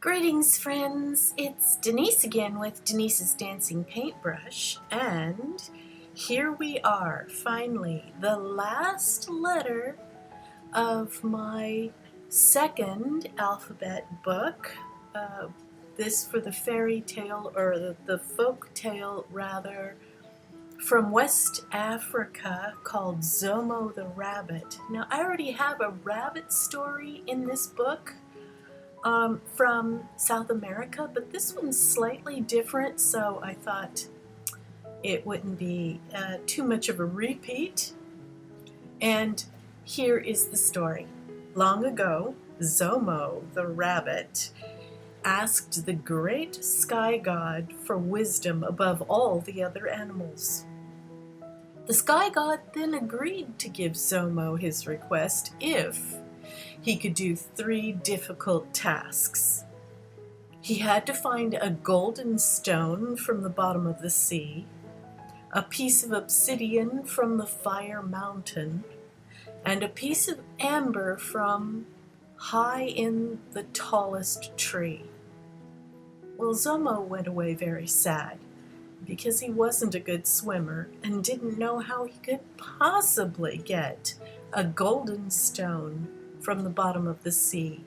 Greetings, friends. It's Denise again with Denise's Dancing Paintbrush, and here we are, finally, the last letter of my second alphabet book. This for the fairy tale, or the folk tale rather, from West Africa called Zomo the Rabbit. Now, I already have a rabbit story in this book from South America, but this one's slightly different, so I thought it wouldn't be too much of a repeat. And here is the story. Long ago, Zomo the rabbit asked the great sky god for wisdom above all the other animals. The sky god then agreed to give Zomo his request if he could do 3 difficult tasks. He had to find a golden stone from the bottom of the sea, a piece of obsidian from the fire mountain, and a piece of amber from high in the tallest tree. Well, Zomo went away very sad because he wasn't a good swimmer and didn't know how he could possibly get a golden stone from the bottom of the sea.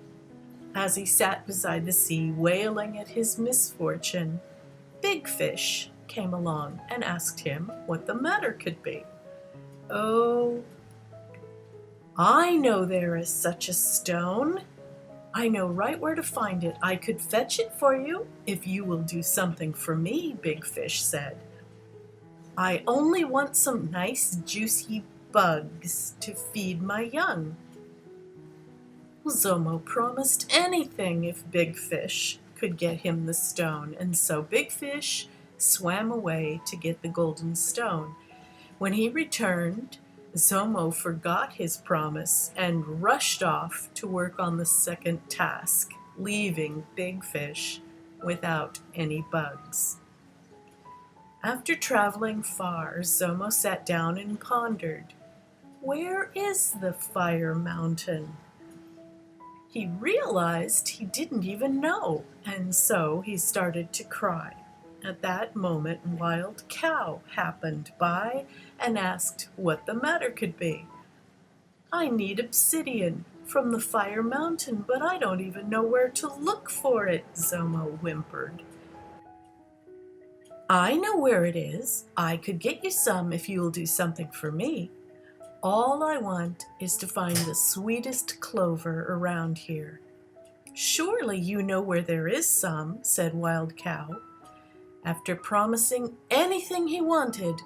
As he sat beside the sea, wailing at his misfortune, Big Fish came along and asked him what the matter could be. "Oh, I know there is such a stone. I know right where to find it. I could fetch it for you if you will do something for me," Big Fish said. "I only want some nice juicy bugs to feed my young." Zomo promised anything if Big Fish could get him the stone, and so Big Fish swam away to get the golden stone. When he returned, Zomo forgot his promise and rushed off to work on the second task, leaving Big Fish without any bugs. After traveling far, Zomo sat down and pondered, "Where is the fire mountain?" He realized he didn't even know, and so he started to cry. At that moment, Wild Cow happened by and asked what the matter could be. "I need obsidian from the fire mountain, but I don't even know where to look for it," Zomo whimpered. "I know where it is. I could get you some if you'll do something for me. All I want is to find the sweetest clover around here." "Surely you know where there is some," said Wild Cow. After promising anything he wanted,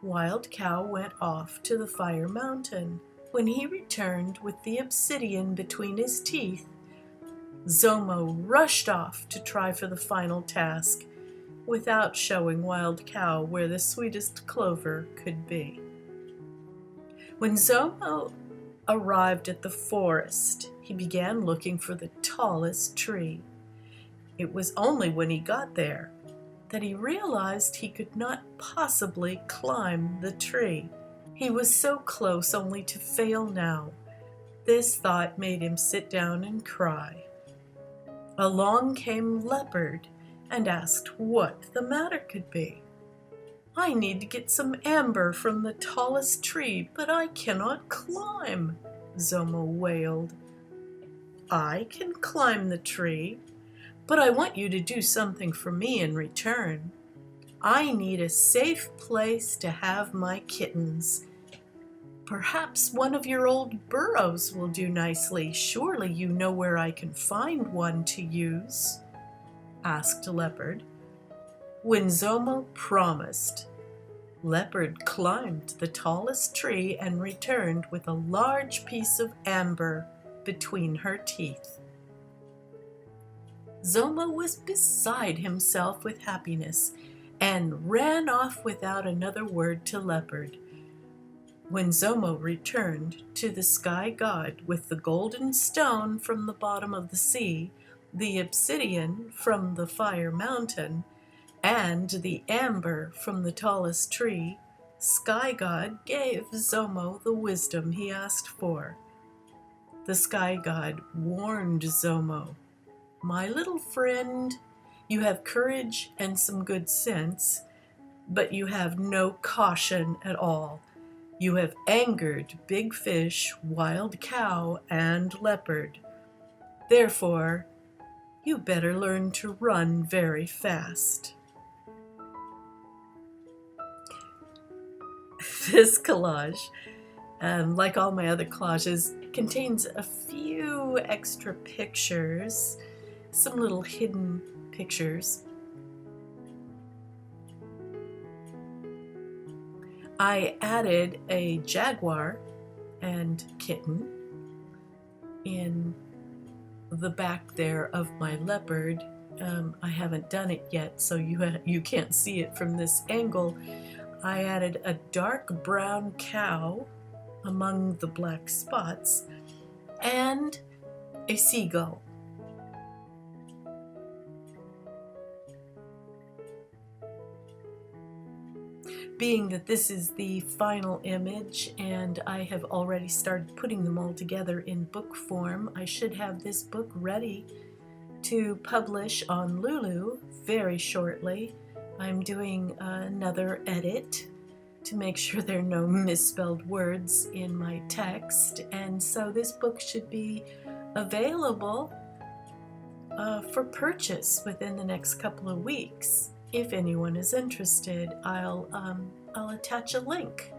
Wild Cow went off to the fire mountain. When he returned with the obsidian between his teeth, Zomo rushed off to try for the final task, without showing Wild Cow where the sweetest clover could be. When Zomo arrived at the forest, he began looking for the tallest tree. It was only when he got there that he realized he could not possibly climb the tree. He was so close only to fail now. This thought made him sit down and cry. Along came Leopard and asked what the matter could be. "I need to get some amber from the tallest tree, but I cannot climb," Zomo wailed. "I can climb the tree, but I want you to do something for me in return. I need a safe place to have my kittens. Perhaps one of your old burrows will do nicely. Surely you know where I can find one to use," asked Leopard. When Zomo promised, Leopard climbed the tallest tree and returned with a large piece of amber between her teeth. Zomo was beside himself with happiness and ran off without another word to Leopard. When Zomo returned to the sky god with the golden stone from the bottom of the sea, the obsidian from the fire mountain, and the amber from the tallest tree, Sky God gave Zomo the wisdom he asked for. The Sky God warned Zomo, My little friend, you have courage and some good sense, but you have no caution at all. You have angered big fish, wild cow, and leopard. Therefore, you better learn to run very fast. This collage, like all my other collages, contains a few extra pictures, some little hidden pictures. I added a jaguar and kitten in the back there of my leopard. I haven't done it yet, so you can't see it from this angle. I added a dark brown cow among the black spots and a seagull. Being that this is the final image and I have already started putting them all together in book form, I should have this book ready to publish on Lulu very shortly. I'm doing another edit to make sure there are no misspelled words in my text, and so this book should be available for purchase within the next couple of weeks. If anyone is interested, I'll attach a link.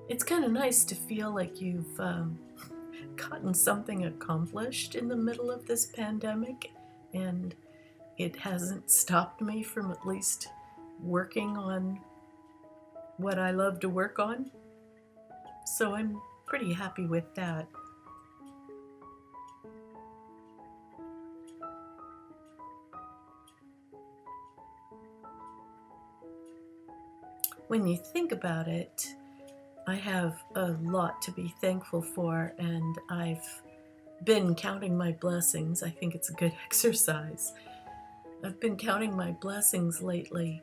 It's kind of nice to feel like you've gotten something accomplished in the middle of this pandemic, and it hasn't stopped me from at least working on what I love to work on. So I'm pretty happy with that. When you think about it, I have a lot to be thankful for, and I've been counting my blessings. I think it's a good exercise. I've been counting my blessings lately.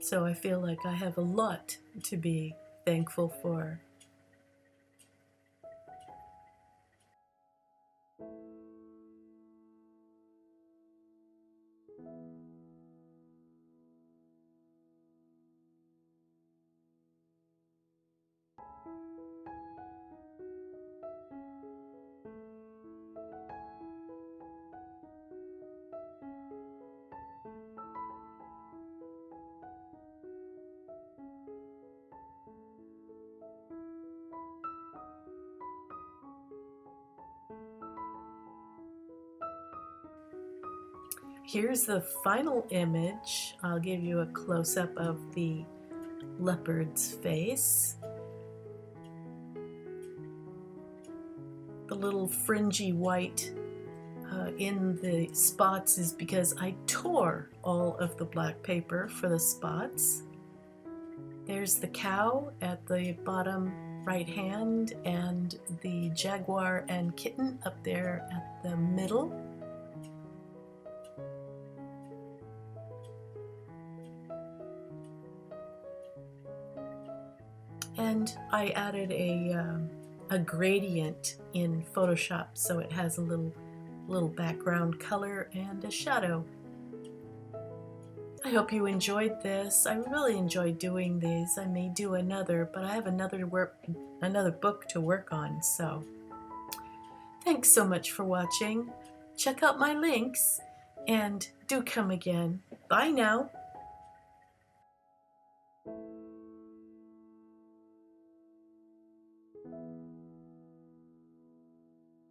So I feel like I have a lot to be thankful for. Here's the final image. I'll give you a close-up of the leopard's face. The little fringy white in the spots is because I tore all of the black paper for the spots. There's the cow at the bottom right hand and the jaguar and kitten up there at the middle. And I added a gradient in Photoshop, so it has a little background color and a shadow. I hope you enjoyed this. I really enjoyed doing these. I may do another, but I have another book to work on, so thanks so much for watching. Check out my links and do come again. Bye now.